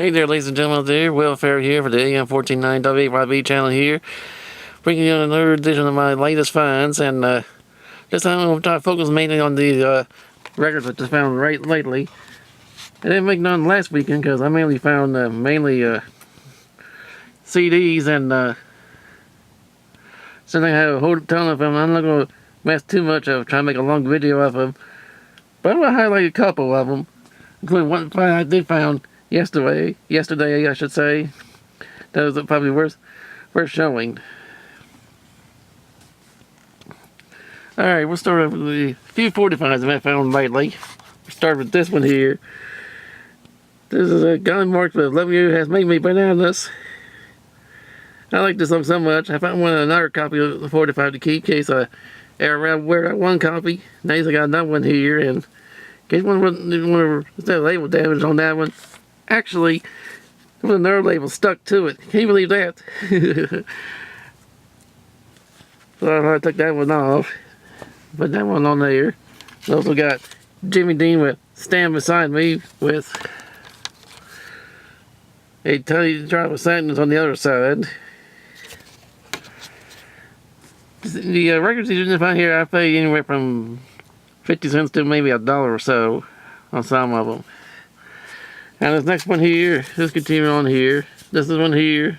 Hey there, ladies and gentlemen, there. Welfare here for the AM149WAYB channel here. Bringing you another edition of my latest finds, and this time I'm going to try to focus mainly on the records I just found lately. I didn't make none last weekend because I mainly found CDs, and since I have a whole ton of them, I'm not going to mess too much of trying to make a long video of them. But I'm going to highlight a couple of them, including one find I did found yesterday I should say, that was probably worth showing. Alright, we'll start off with the few 45s that I found lately. We'll start with this one here. This is a gun marked with "Love You Has Made Me Bananas." I like this song so much. I found another copy of the 45 to keep in case I ever wear that one copy. Now I got another one here, and in case one that label damage on that one. Actually, there was another label stuck to it. Can you believe that? So I took that one off. Put that one on there. I also got Jimmy Dean with "Stand Beside Me" with a tiny drop of sadness on the other side. The records you didn't find here, I paid anywhere from 50 cents to maybe $1 or so on some of them. And this next one here, let's continue on here. This is one here.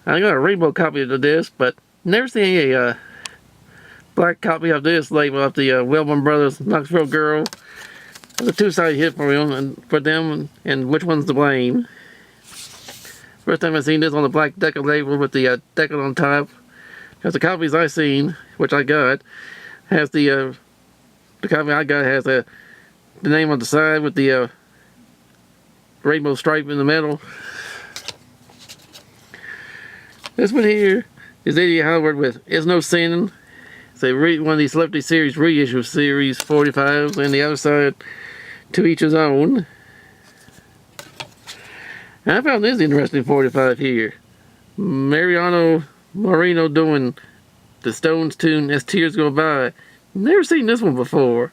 I got a rainbow copy of this, but never seen a black copy of this label of the Wellman Brothers "Knoxville Girl." It's a two-sided hit for them, and which one's to blame. First time I've seen this on the black Decca label with the Decca on top. Because the copies I seen, which I got, has the copy I got has the name on the side with the rainbow stripe in the middle. This one here is Eddie Howard with "It's No Sin." It's one of these Celebrity Series reissue series 45s, and the other side, "To Each His Own." And I found this interesting 45 here. Mariano Moreno doing the Stones tune "As Tears Go By." Never seen this one before.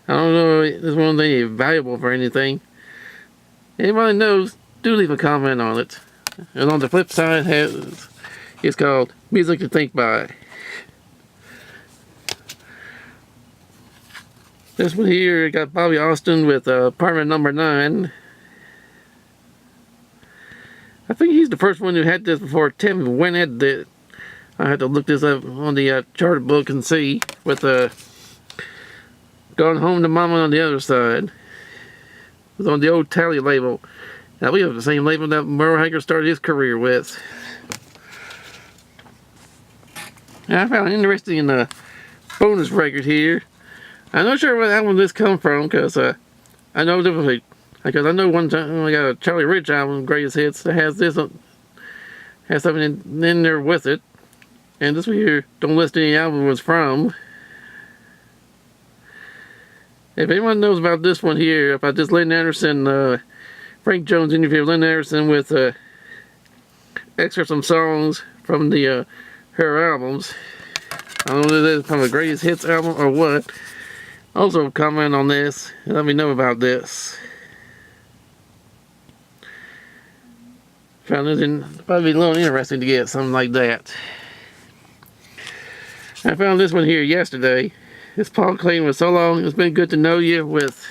I don't know if this one's any valuable for anything. Anybody knows, do leave a comment on it. And on the flip side, it's called "Music to Think By." This one here got Bobby Austin with Apartment Number 9. I think he's the first one who had this before Tim Wynette did. I had to look this up on the chart book and see, with "Gone Home to Mama" on the other side. It was on the old Tally label. Now we have the same label that Merle Haggard started his career with. And I found an interesting bonus record here. I'm not sure where that one this come from, because I know differently. Because I know one time I got a Charlie Rich album, Greatest Hits, that has this has something in there with it. And this one here, don't list any album it was from. If anyone knows about this one here, about this Lynn Anderson, Frank Jones interview with Lynn Anderson with excerpts from songs from the her albums. I don't know if it's from the Greatest Hits album or what. Also comment on this and let me know about this. Found it probably a little interesting to get something like that. I found this one here yesterday. It's Paul Clayton with "So Long, It's Been Good to Know You" with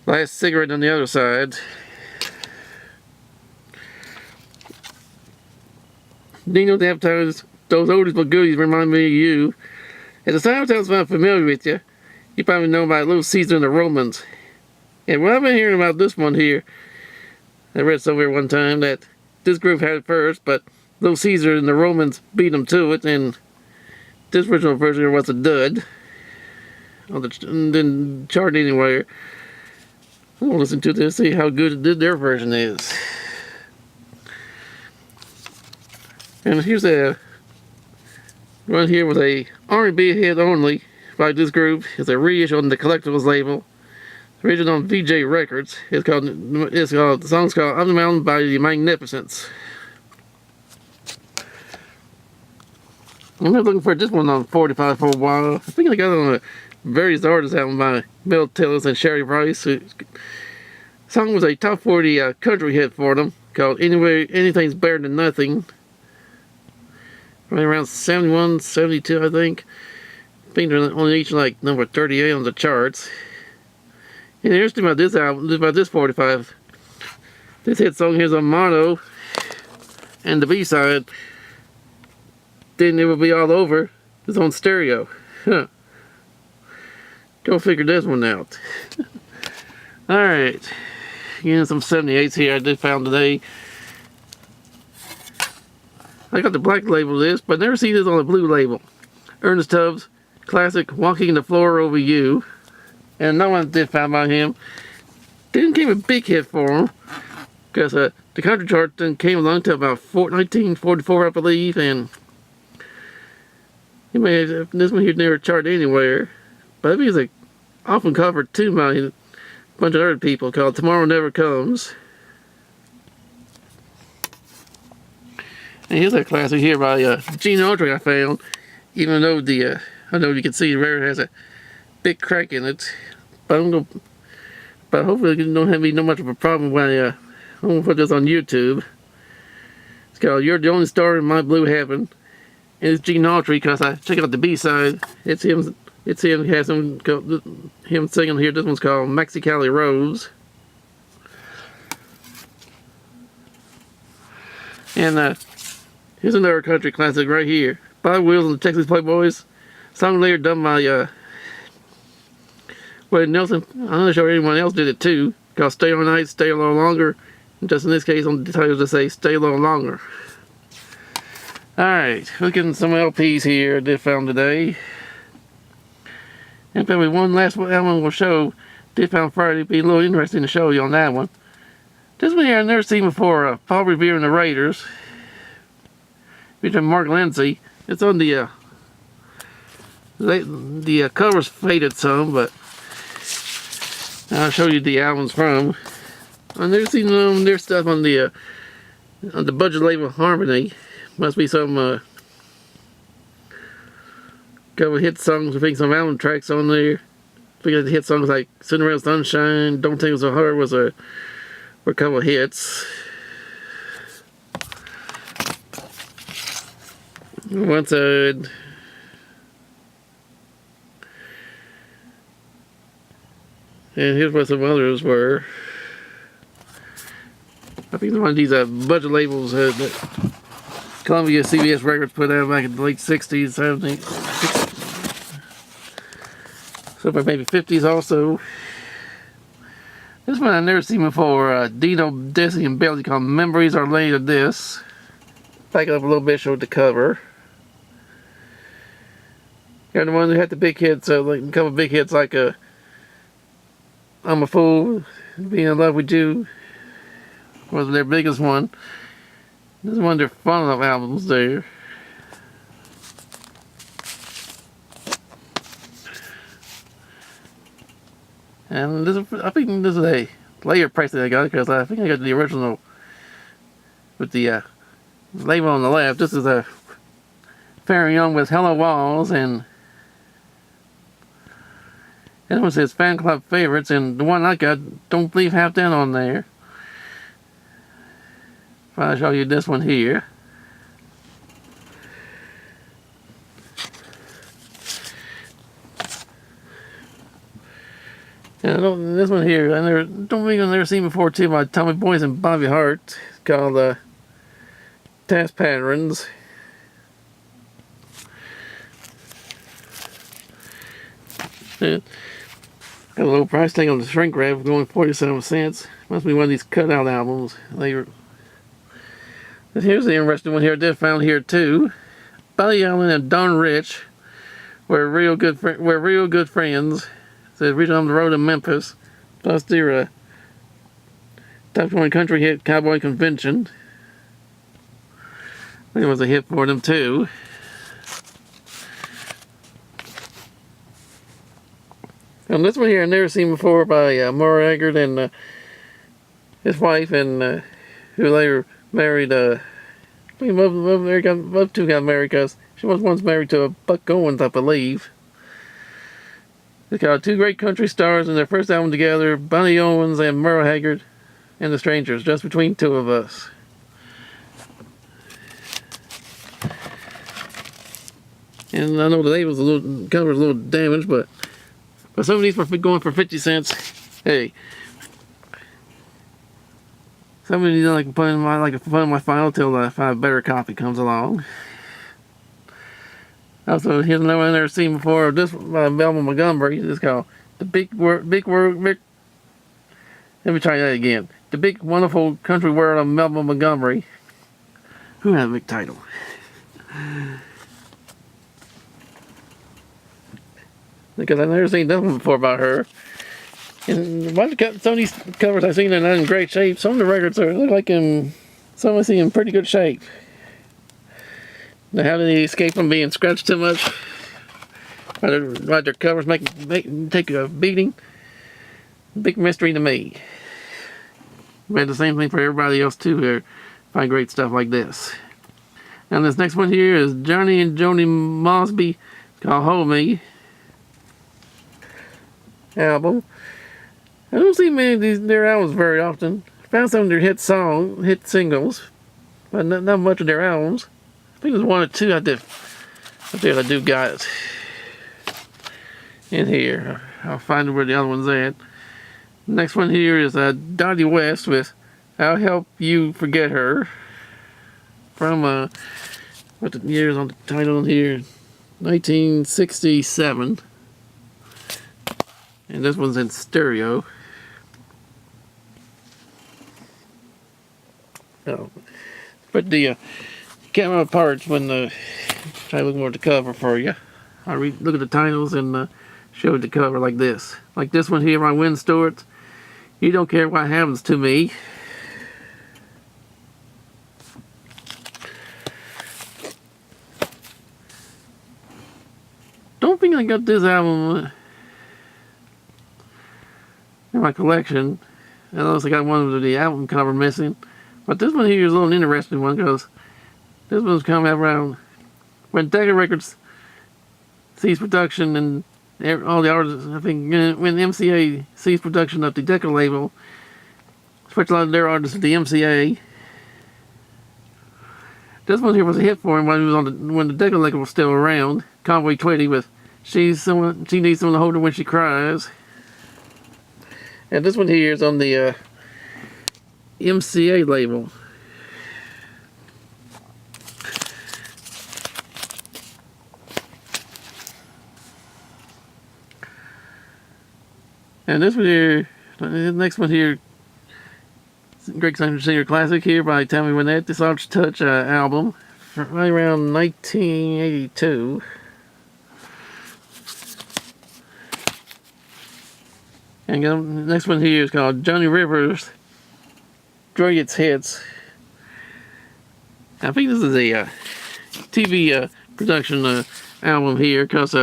"Last Cigarette" on the other side. Dino Daptones, "Those Oldies But Goodies Remind Me of You." At the time sounds not familiar with you. You probably know about Little Caesar and the Romans. And what I've been hearing about this one here, I read somewhere one time that this group had it first, but Little Caesar and the Romans beat them to it, and this original version was a dud. Didn't chart anywhere. I'm gonna listen to this, see how good their version is. And here's a one here with a R&B hit only by this group. It's a reissue on the Collectibles label. Original on VJ Records. The song's called "Up the Mountain" by the Magnificents. I'm not looking for this one on 45 for a while. I think I got it on a various artists album by Mel Tillis and Sherry Rice. The song was a top 40 country hit for them, called Anyway, Anything's Better Than Nothing. Right around 71, 72, I think. I think they're only each like number 38 on the charts. And the interesting about this album, about this 45, this hit song here's on mono, and the B-side, Then It Will Be All Over, is on stereo. Huh. Go figure this one out. Alright. Getting some 78s here I just found today. I got the black label of this, but never seen this on the blue label. Ernest Tubbs, classic Walking the Floor Over You. And no one did found by him. Didn't came a big hit for him. Because the country chart then came along to about 1944, I believe. And he may have, this one here never charted anywhere. But it was like often covered too by a bunch of other people, called Tomorrow Never Comes. And here's a classic here by Gene Autry I found. Even though I know you can see the record has a big crack in it. But hopefully it don't have no much of a problem when I'm going to put this on YouTube. It's called You're the Only Star in My Blue Heaven. And it's Gene Autry, because I check out the B-side. It's him. It's him. He has him singing here. This one's called Mexicali Rose. And here's another country classic right here. Bob Wills and the Texas Playboys. Song later done by Willie Nelson. I'm not sure anyone else did it too. Called Stay All Night, Stay a Little Longer. And just in this case, on the titles to say Stay a Little Longer. Alright, looking at some LPs here I did found today. And probably one last album we'll show. Did found Friday. It'd be a little interesting to show you on that one. This one here I've never seen before. Paul Revere and the Raiders. Featuring Mark Lindsay. It's on the cover's faded some, but I'll show you the albums from. I've never seen their stuff on the budget label Harmony. Must be some couple hit songs. I think some album tracks on there. I think the hit songs like Cinderella Sunshine, Don't Think So Hard were a couple of hits. One side. And here's what some others were. I think one of these budget labels that Columbia CBS Records put out back in the late 60s, 70s, somewhere maybe 50s also. This one I've never seen before. Dino, Desi, and Bailey, called Memories Are Laid of This. Back it up a little bit, show the cover. You're the one who had the big hits, like a couple of big hits like I'm a Fool, Being in Love with You was their biggest one. This is one of their fun albums there. And this, I think this is a later price that I got, because I think I got the original with the label on the left. This is a Fairly Young with Hello Walls, and this one says fan club favorites, and the one I got don't leave half that on there. I'll show you this one here. And this one here, I don't think I've never seen before too, by Tommy Boyce and Bobby Hart. It's called Task Patterns. Got a low price tag on the shrink wrap, going 47 cents. Must be one of these cutout albums. Here's the interesting one here I did found here too. Buddy Allen and Don Rich were real good friends. Said reaching on the road in Memphis. Plus their top 20 country hit Cowboy Convention. I think it was a hit for them too. And this one here I've never seen before, by Maura Eggert and his wife, and who later married, both two got married because She was once married to a Buck Owens, I believe. It's got two great country stars in their first album together, Bonnie Owens and Merle Haggard, and The Strangers, just between two of us. And I know the label's cover's a little damaged, but some of these were going for 50 cents. Hey, some of these I like to put in my file till I find a better copy comes along. Also, here's another one I've never seen before. This by Melvin Montgomery. It's called The Big Word. Let me try that again. The Big Wonderful Country World of Melvin Montgomery. Who had a big title? Because I've never seen that one before about her. And some of these covers I've seen are not in great shape. Some of the records look like some I see in pretty good shape. Now, how did they escape from being scratched too much? Why their covers take a beating? Big mystery to me. We had the same thing for everybody else too here. Find great stuff like this. And this next one here is Johnny and Joni Mosby. It's called Hold Me. Album. I don't see many of their albums very often. I found some of their hit singles, but not much of their albums. I think there's one or two out there that do got it in here. I'll find where the other one's at. Next one here is Dottie West with I'll Help You Forget Her. From, what the years on the title here? 1967. And this one's in stereo. Oh. But the camera parts when try to look more at the cover for you. I look at the titles and show the cover like this. Like this one here by Wynn Stewart. You Don't Care What Happens to Me. Don't think I got this album in my collection. I also got one of the album cover missing. But this one here is a little interesting one because this one's come out around when Decca Records ceased production and all the artists, I think when MCA ceased production of the Decca label, switched a lot of their artists to the MCA. This one here was a hit for him when he was when the Decca label was still around. Conway Twitty with She Needs Someone to Hold Her When She Cries. And this one here is on the MCA label. And this one here, the next one here, Great Country Singer Classic here by Tammy Wynette, the Arch Touch album, right around 1982. And the next one here is called Johnny Rivers, Greatest Hits. I think this is a TV production album here, because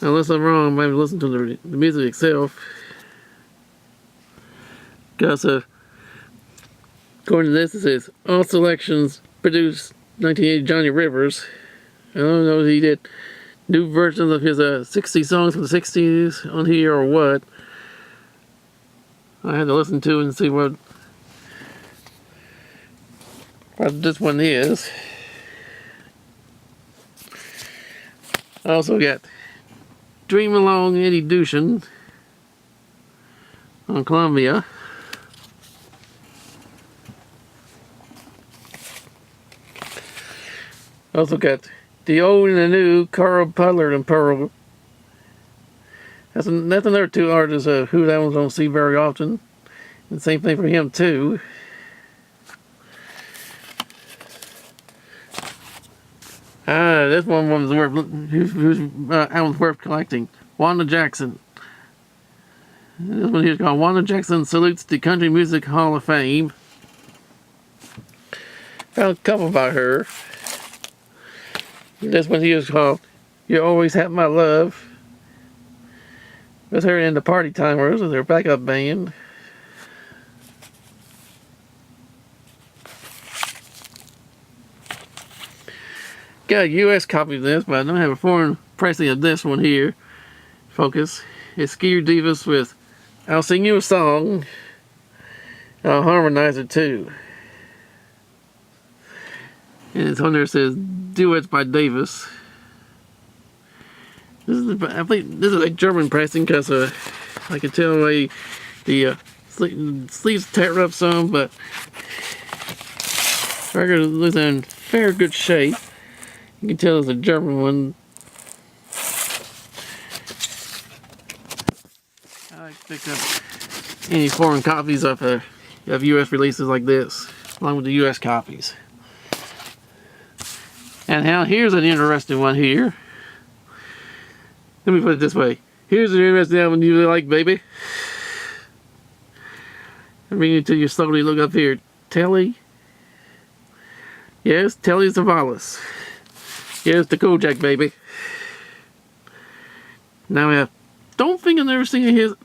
unless I'm wrong, maybe listen to the music itself. Because according to this, it says all selections produced 1980 Johnny Rivers. I don't know if he did new versions of his 60 songs from the 60s on here or what. I had to listen to and see what this one is. I also got Dream Along Eddie Dushan on Columbia. Also got The Old and the New, Carl Butler and Pearl. That's another two artists who that ones don't see very often. And same thing for him too. This one was whose album's worth collecting. Wanda Jackson. This one here's called Wanda Jackson Salutes the Country Music Hall of Fame. Found a couple about her. This one here is called You Always Have My Love. With her in the Party Timers with their backup band. got a U.S. copy of this, but I don't have a foreign pressing of this one here. Focus. It's Ski Divas with I'll Sing You a Song. I'll harmonize it too. And it's on there, it says Duets by Davis. I think this is a German pressing because I can tell the sleeves tear up some, but record is in fair good shape. You can tell it's a German one. I like to pick up any foreign copies of U.S. releases like this, along with the U.S. copies. And now here's an interesting one here. Let me put it this way. Here's an interesting album you really like, baby. I bring it to you slowly. Look up here. Telly. Yes, Telly Savalas. Yes, the Kojak, baby. Now I don't think I've never seen his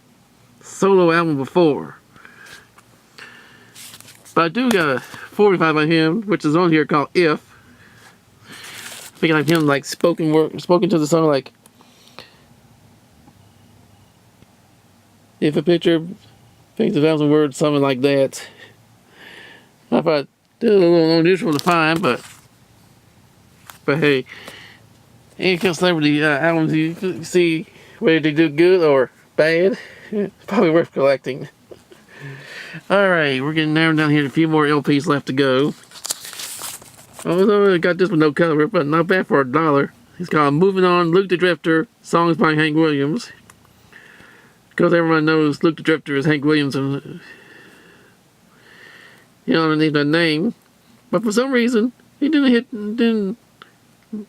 solo album before. But I do got a 45 by him, which is on here called If. I think like him like spoken to the song like if a picture paints 1,000 words, something like that. I thought it was a little unusual to find, but hey, any celebrity albums you see whether they do good or bad, it's probably worth collecting. Alright, we're getting narrowed down here to a few more LPs left to go. Although I got this with no cover, but not bad for $1. It's called Moving On, Luke the Drifter, songs by Hank Williams. Because everyone knows Luke the Drifter is Hank Williams, and you know, underneath that name. But for some reason, he didn't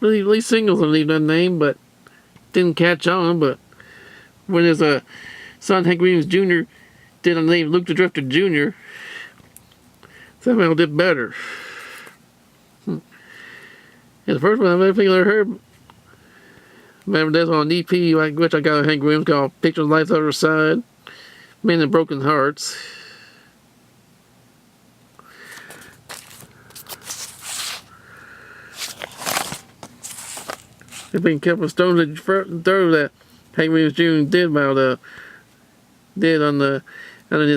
really release singles underneath that name, but didn't catch on. But when his son Hank Williams Jr. did a name Luke the Drifter Jr., somehow did better. And the first one I ever heard, remember that's on an EP, which I got a Hank Williams called Pictures of Life's Other Side, Men and Broken Hearts. There's been a couple of stones that throw that Hank Williams Jr. did under the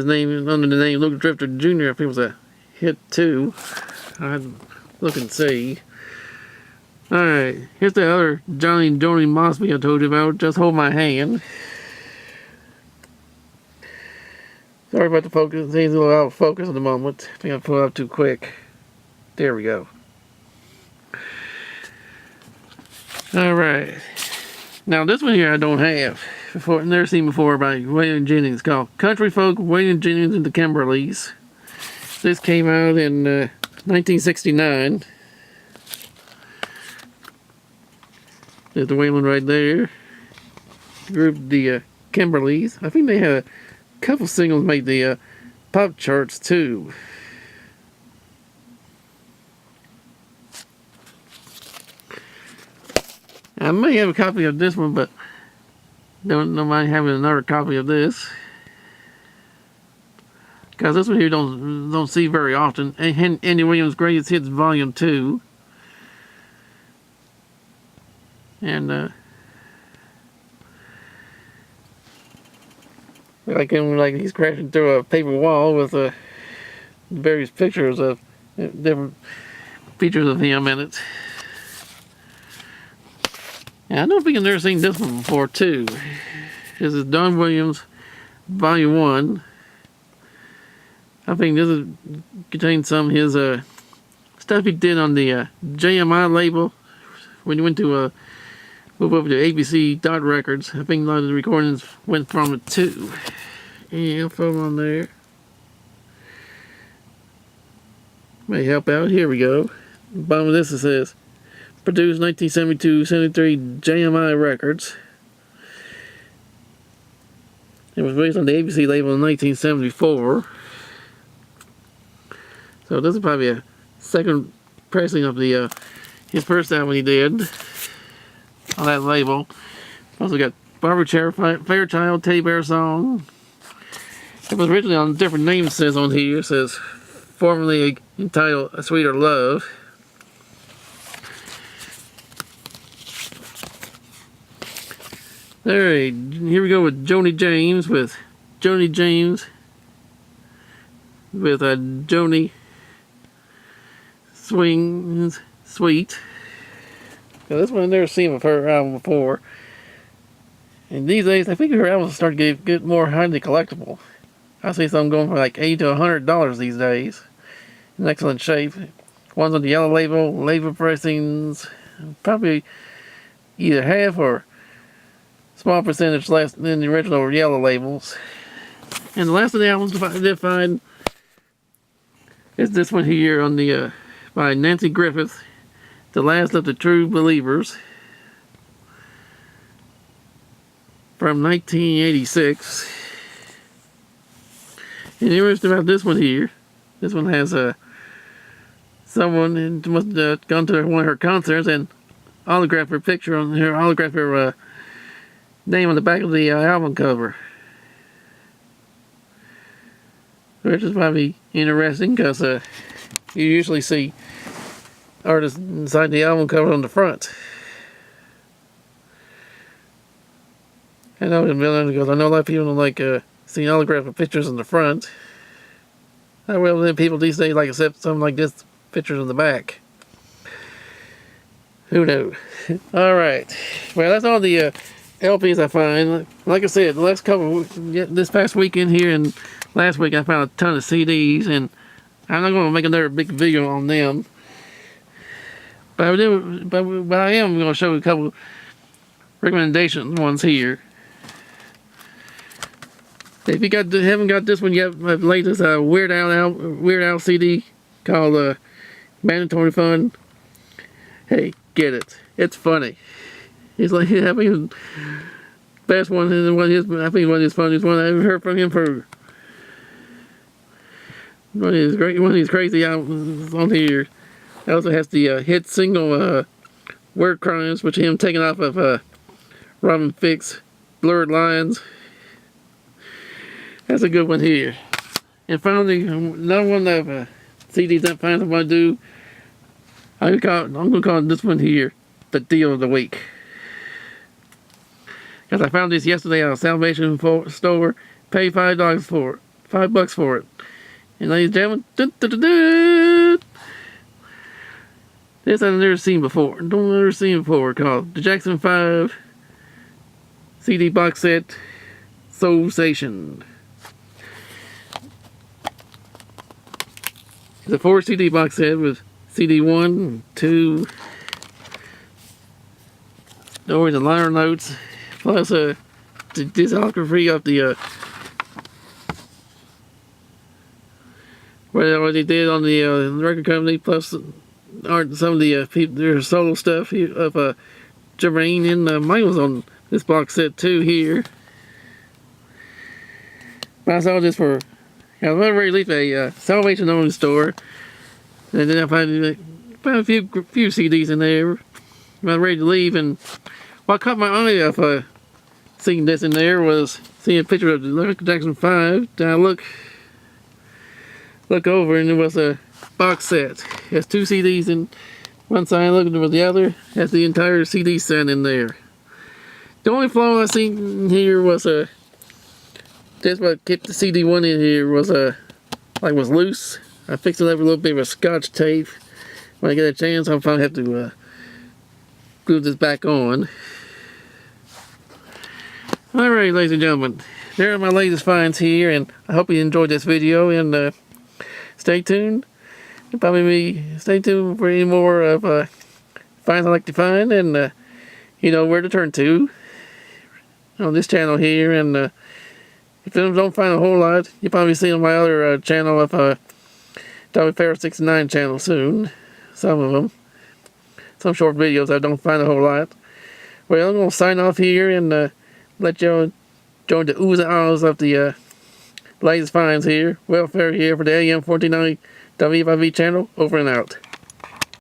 name Luke Drifter Jr. I think it was a hit too. I'd look and see. Alright, here's the other Johnny Joni Mosby I told you about. Just Hold My Hand. Sorry about the focus. Things a little out of focus at the moment. I think I pulled it up too quick. There we go. Alright. Now this one here I don't have. Never seen before by Waylon Jennings. Called Country Folk, Waylon Jennings and the Kimberlys. This came out in 1969. There's the Waylon right there. Group the Kimberlys. I think they had a couple singles made the pop charts too. I may have a copy of this one, but don't mind having another copy of this. Because this one here don't see very often. Andy Williams' Greatest Hits Volume 2. And like he's crashing through a paper wall with various pictures of different features of him in it. And I don't think I've never seen this one before too. This is Don Williams, Volume 1. I think this contains some of his stuff he did on the JMI label when he went to move over to ABC Dot Records. I think a lot of the recordings went from it too. Any info on there may help out. Here we go. Bottom of this it says produced 1972-73 JMI Records. It was released on the ABC label in 1974. So this is probably a second pressing of the his first album he did on that label. Also got Barbara Fairchild, Teddy Bear Song. It was originally on a different name, says on here. It says formerly entitled A Sweeter Love. Alright, here we go with Joni James with Joni Swings Sweet. Now, this one I've never seen of her album before. And these days, I think her albums start to get more highly collectible. I see some going for like $80 to $100 these days. In excellent shape. One's on the yellow label pressings, probably either half or small percentage less than the original yellow labels. And the last of the albums I did find is this one here on the by Nanci Griffith, The Last of the True Believers, from 1986. And interesting about this one here, this one has someone who must have gone to one of her concerts and autographed her picture on her, autographed her name on the back of the album cover. Which is probably interesting because you usually see artists inside the album cover on the front. I know because I know a lot of people don't like seeing autographed pictures in the front. Well, then people these days like accept something like this, pictures in the back. Who knows? Alright. Well, that's all the LPs I find. Like I said, the last couple, this past weekend here and last week I found a ton of CDs, and I'm not going to make another big video on them. But I am going to show you a couple recommendation ones here. If you haven't got this one yet, my latest Weird Al CD called Mandatory Fun. Hey, get it. It's funny. He's like, I mean, best one is I think one of his funniest one I ever heard from him for one of his crazy albums on here. It also has the hit single Word Crimes, which him taking off of Robin Thicke's Blurred Lines. That's a good one here. And finally, another one of CDs that I want to do, I'm going to call this one here the Deal of the Week. Because I found this yesterday at a Salvation store, paid $5 for it, $5 for it. And ladies and gentlemen, this I've never seen before. Called the Jackson 5 CD box set, Soul Station. It's a 4 CD box set with CD 1, 2, stories and liner notes, plus the discography of the what they did on the record company, plus some of the people, their solo stuff of Jermaine and Michael's on this box set too here. But I saw this for at the very least a Salvation Army store, and then I found a few CDs in there. I'm ready to leave, and what caught my eye of seeing this in there was seeing a picture of the Michael Jackson 5. Then I look over, and it was a box set. It has 2 CDs in one side, looking over the other. It has the entire CD set in there. The only flaw I seen here was that's what kept the CD one in here was was loose. I fixed it up with a little bit of Scotch tape. When I get a chance, I'll probably have to glue this back on. Alright, ladies and gentlemen, there are my latest finds here, and I hope you enjoyed this video, and stay tuned. Stay tuned for any more of finds I like to find, and you know where to turn to on this channel here. And if you don't find a whole lot, you'll probably see on my other channel of WFair69 channel soon. Some of them. Some short videos I don't find a whole lot. Well, I'm going to sign off here and let you join the oohs and ahs of the latest finds here. Welfare here for the AM 49 WFIV channel. Over and out.